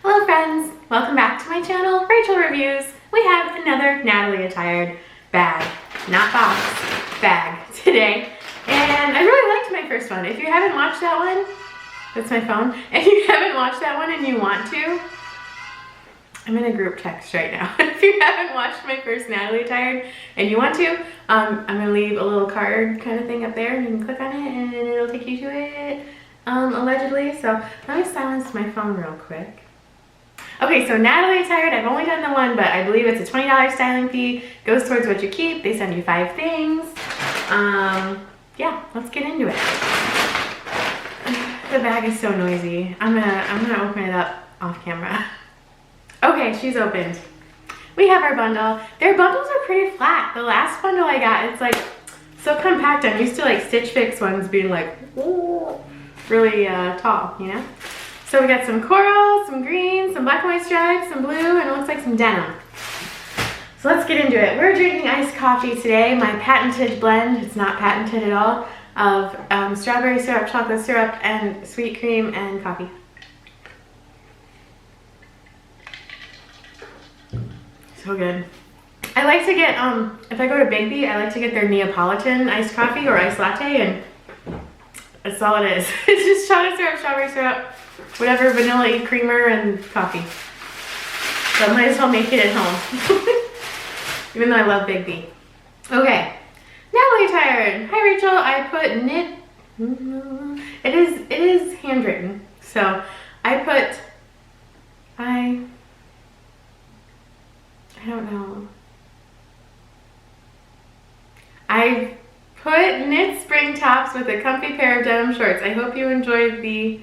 Hello friends, welcome back to my channel, Rachel Reviews. We have another Natalie Attired bag, not box, bag today. And I really liked my first one. If you haven't watched that one, that's my phone. If you haven't watched that one and you want to, I'm in a group text right now. If you haven't watched my first Natalie Attired and you want to, I'm gonna leave a little card kind of thing up there and you can click on it and it'll take you to it, allegedly. So let me silence my phone real quick. Okay, so Natalie Attired, I've only done the one, but I believe it's a $20 styling fee. Goes towards what you keep. They send you 5 things. Yeah, let's get into it. The bag is so noisy. I'm gonna open it up off camera. Okay, she's opened. We have our bundle. Their bundles are pretty flat. The last bundle I got, it's like so compact. I'm used to like Stitch Fix ones being like really tall, you know? So we got some coral, some green, some black and white stripes, some blue, and it looks like some denim. So let's get into it. We're drinking iced coffee today. My patented blend, it's not patented at all, of strawberry syrup, chocolate syrup, and sweet cream and coffee. So good. I like to get, if I go to Bigby, I like to get their Neapolitan iced coffee or iced latte, and that's all it is. It's just chocolate syrup, strawberry syrup, whatever, vanilla creamer, and coffee. So I might as well make it at home. Even though I love Bigby. Okay. Natalie Attired. Hi Rachel. I put knit. It is handwritten. So I put I don't know. I put knit spring tops with a comfy pair of denim shorts. I hope you enjoyed the,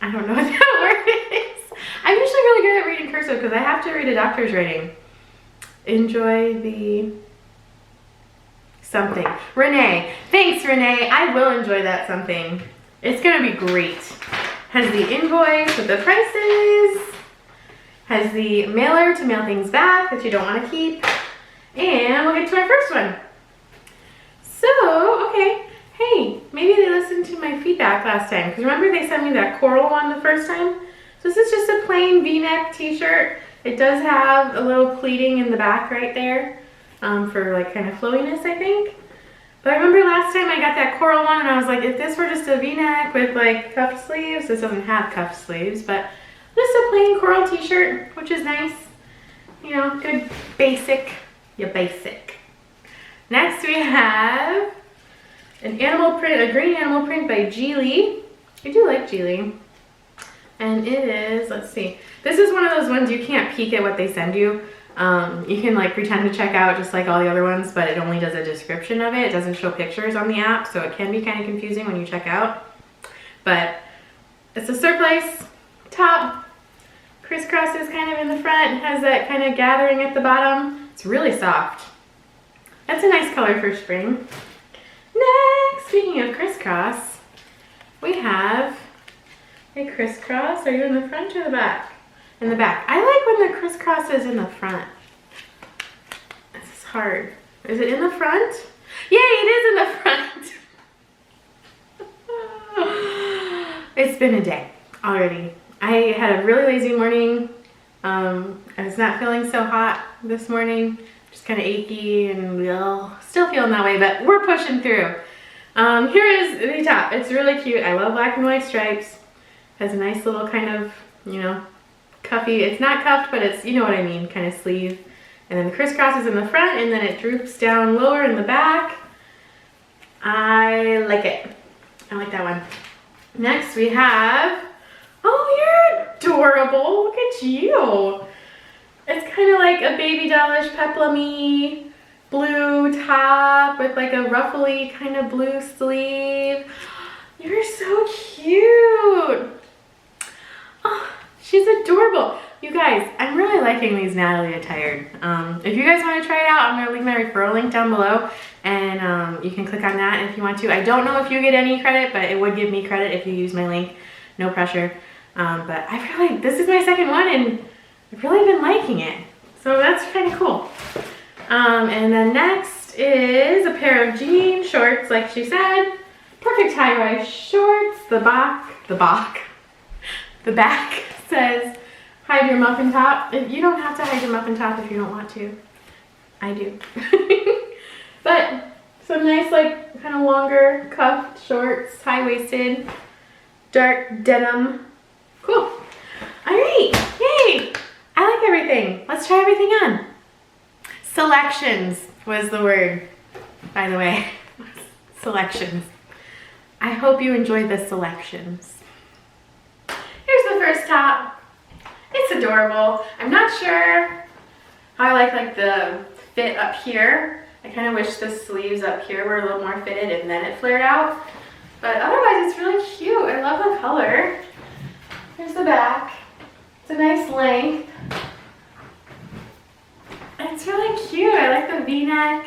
I don't know what that word is. I'm usually really good at reading cursive because I have to read a doctor's writing. Enjoy the something. Renee. Thanks, Renee. I will enjoy that something. It's going to be great. Has the invoice with the prices. Has the mailer to mail things back that you don't want to keep. And we'll get to our first one. So, okay. Hey, maybe they listened to my feedback last time. Because remember they sent me that coral one the first time? So this is just a plain V-neck t-shirt. It does have a little pleating in the back right there. For like kind of flowiness, I think. But I remember last time I got that coral one and I was like, if this were just a V-neck with like cuffed sleeves, this doesn't have cuffed sleeves, but just a plain coral t-shirt, which is nice. You know, good basic. Yeah, basic. Next we have an animal print, a green animal print by Geely. I do like Geely. And it is, let's see. This is one of those ones you can't peek at what they send you. You can like pretend to check out just like all the other ones, but it only does a description of it. It doesn't show pictures on the app, so it can be kind of confusing when you check out. But it's a surplice top. Crisscrosses kind of in the front. It has that kind of gathering at the bottom. It's really soft. That's a nice color for spring. Next, speaking of crisscross, we have a crisscross. Are you in the front or the back? In the back. I like when the crisscross is in the front. This is hard. Is it in the front? Yay, it is in the front. It's been a day already. I had a really lazy morning. I was not feeling so hot this morning. Just kind of achy and still feeling that way, but we're pushing through. Here is the top. It's really cute. I love black and white stripes. Has a nice little kind of, you know, cuffy. It's not cuffed, but it's, you know what I mean, kind of sleeve. And then the crisscross is in the front, and then it droops down lower in the back. I like it. I like that one. Next we have, oh, you're adorable. Look at you. It's kind of like a baby dollish peplum-y blue top with like a ruffly kind of blue sleeve. You're so cute. Oh, she's adorable. You guys, I'm really liking these Natalie Attired. If you guys want to try it out, I'm going to leave my referral link down below. And you can click on that if you want to. I don't know if you get any credit, but it would give me credit if you use my link. No pressure. But I really, this is my second one and I've really been liking it. So that's kind of cool. And then next is a pair of jean shorts, like she said. Perfect high-rise shorts. The The back says, hide your muffin top. You don't have to hide your muffin top if you don't want to. I do. But some nice, like, kind of longer cuffed shorts, high-waisted, dark denim. Cool. All right, yay. I like everything. Let's try everything on. Selections was the word, by the way. Selections. I hope you enjoyed the selections. Here's the first top. It's adorable. I'm not sure how I like the fit up here. I kind of wish the sleeves up here were a little more fitted and then it flared out. But otherwise it's really cute. I love the color. Here's the back. It's a nice length. It's really cute. I like the V-neck.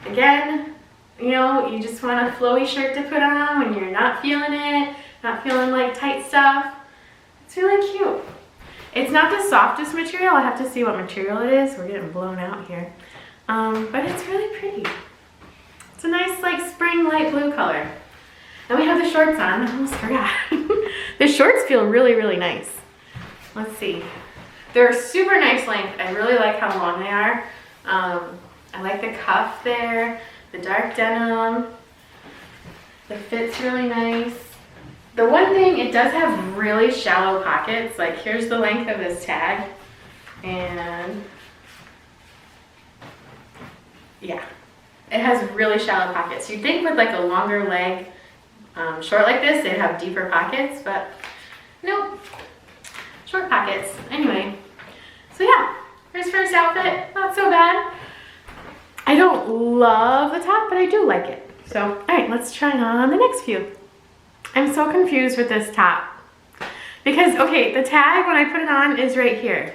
Again, you know, you just want a flowy shirt to put on when you're not feeling it, not feeling like tight stuff. It's really cute. It's not the softest material. I have to see what material it is. We're getting blown out here. But it's really pretty. It's a nice like spring light blue color. Then we have the shorts on. I almost forgot. The shorts feel really, really nice. Let's see. They're super nice length. I really like how long they are. I like the cuff there, the dark denim. The fit's really nice. The one thing, it does have really shallow pockets. Like here's the length of this tag. And yeah, it has really shallow pockets. You'd think with like a longer leg short like this, they'd have deeper pockets, but nope, short pockets. Anyway, so yeah, here's first outfit. Not so bad. I don't love the top, but I do like it. So, all right, let's try on the next few. I'm so confused with this top because, okay, the tag when I put it on is right here.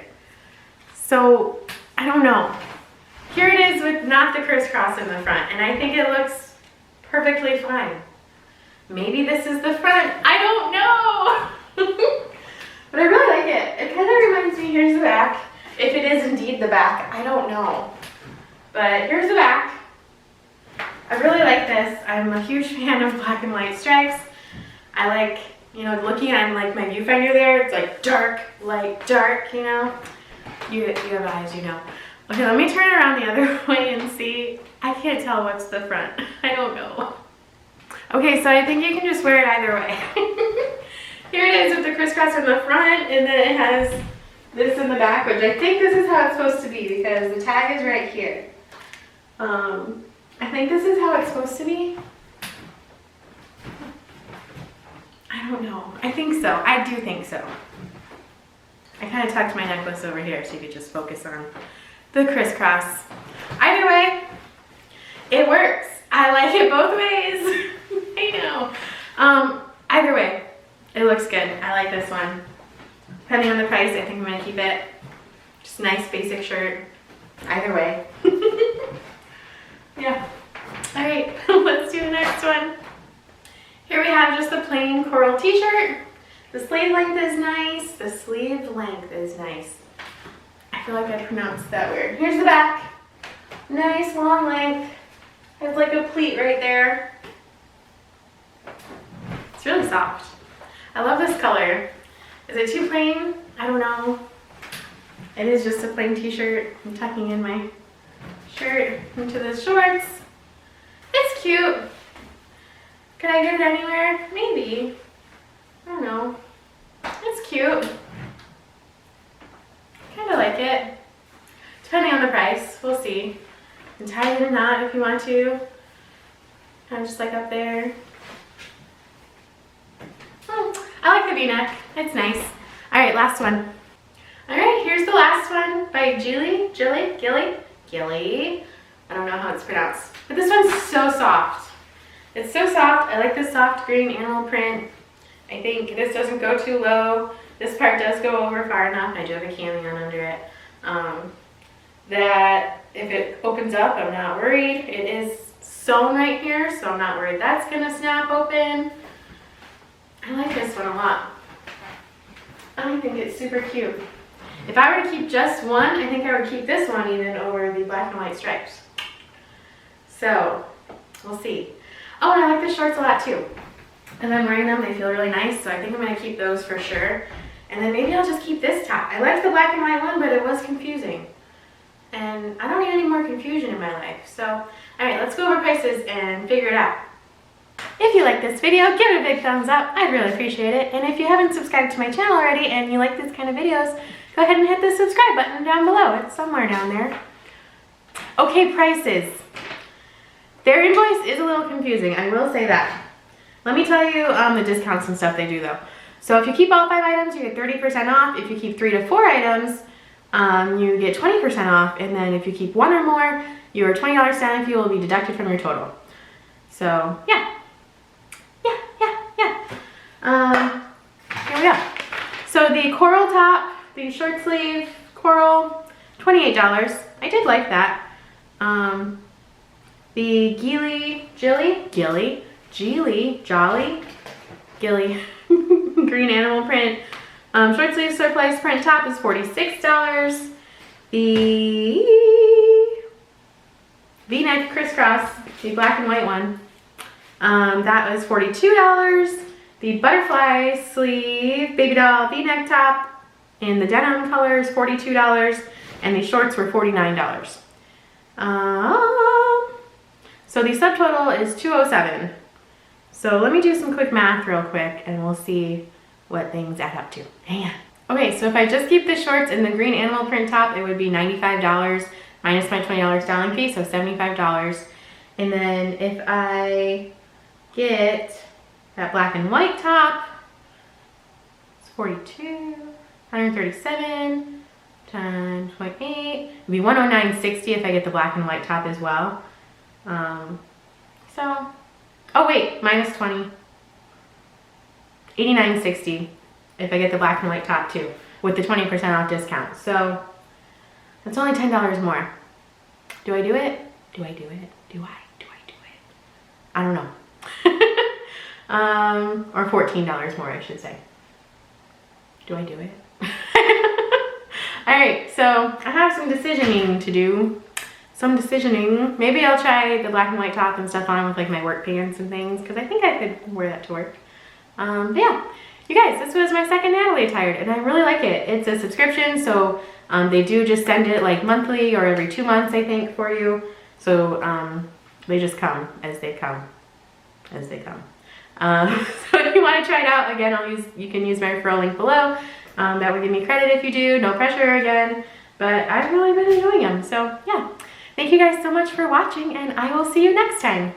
So, I don't know. Here it is with not the crisscross in the front, and I think it looks perfectly fine. Maybe this is the front. I don't know. But I really like it. It kind of reminds me, here's the back. If it is indeed the back, I don't know. But here's the back. I really like this. I'm a huge fan of black and white stripes. I like, you know, looking at like my viewfinder there, it's like dark, light, dark, you know. You have eyes, you know. Okay, let me turn it around the other way and see. I can't tell what's the front. I don't know. Okay, so I think you can just wear it either way. Here it is with the crisscross in the front, and then it has this in the back, which I think this is how it's supposed to be because the tag is right here. I think this is how it's supposed to be. I don't know. I think so. I do think so. I kind of tucked my necklace over here so you could just focus on the crisscross. Either way, it works. I like it both ways. I know. Either way, it looks good. I like this one. Depending on the price, I think I'm gonna keep it. Just a nice basic shirt. Either way. Yeah. All right, let's do the next one. Here we have just the plain coral t-shirt. The sleeve length is nice. The sleeve length is nice. I feel like I pronounced that weird. Here's the back. Nice long length. It's like a pleat right there. It's really soft. I love this color. Is it too plain? I don't know. It is just a plain t-shirt. I'm tucking in my shirt into the shorts. It's cute. Could I get it anywhere? Maybe. I don't know. It's cute. Kind of like it. Depending on the price, we'll see. And tie it in a knot if you want to. Kind of just like up there. I like the V-neck. It's nice. All right, last one. All right, here's the last one by Gilly. I don't know how it's pronounced. But this one's so soft. It's so soft. I like the soft green animal print. I think this doesn't go too low. This part does go over far enough. I do have a cami on under it. That if it opens up, I'm not worried. It is sewn right here, so I'm not worried that's gonna snap open. I like this one a lot. I think it's super cute. If I were to keep just one, I think I would keep this one even over the black and white stripes. So, we'll see. Oh, and I like the shorts a lot too. As I'm wearing them, they feel really nice, so I think I'm gonna keep those for sure. And then maybe I'll just keep this top. I liked the black and white one, but it was confusing. And I don't need any more confusion in my life. So, all right, let's go over prices and figure it out. If you like this video, give it a big thumbs up. I'd really appreciate it. And if you haven't subscribed to my channel already and you like this kind of videos, go ahead and hit the subscribe button down below. It's somewhere down there. Okay, prices. Their invoice is a little confusing, I will say that. Let me tell you the discounts and stuff they do though. So if you keep all 5 items, you get 30% off. If you keep 3 to 4 items, you get 20% off. And then if you keep 1 or more, your $20 styling fee will be deducted from your total. So yeah. Here we go. So the coral top, the short sleeve coral, $28. I did like that. The Gilly green animal print short sleeve surplice print top is $46. The V-neck crisscross, the black and white one, that was $42. The butterfly sleeve baby doll V-neck top in the denim color is $42, and the shorts were $49. So the subtotal is $207. So let me do some quick math real quick and we'll see what things add up to. Hang on. Okay, so if I just keep the shorts and the green animal print top, it would be $95 minus my $20 styling fee, so $75. And then if I get that black and white top, it's 42, 137 times 0.8. It'd be $109.60 if I get the black and white top as well. Oh wait, minus 20. $89.60 if I get the black and white top too, with the 20% off discount. So that's only $10 more. Do I do it? Do I do it? Do I do it? I don't know. Or $14 more, I should say. Do I do it? All right, so I have some decisioning to do. Maybe I'll try the black and white top and stuff on with like my work pants and things, because I think I could wear that to work. But yeah, you guys, this was my second Natalie Attired, and I really like it. It's a subscription, so they do just send it like monthly or every 2 months, I think, for you. So they just come as they come. So if you want to try it out, again, you can use my referral link below. That would give me credit if you do. No pressure again, but I've really been enjoying them. So yeah, thank you guys so much for watching, and I will see you next time.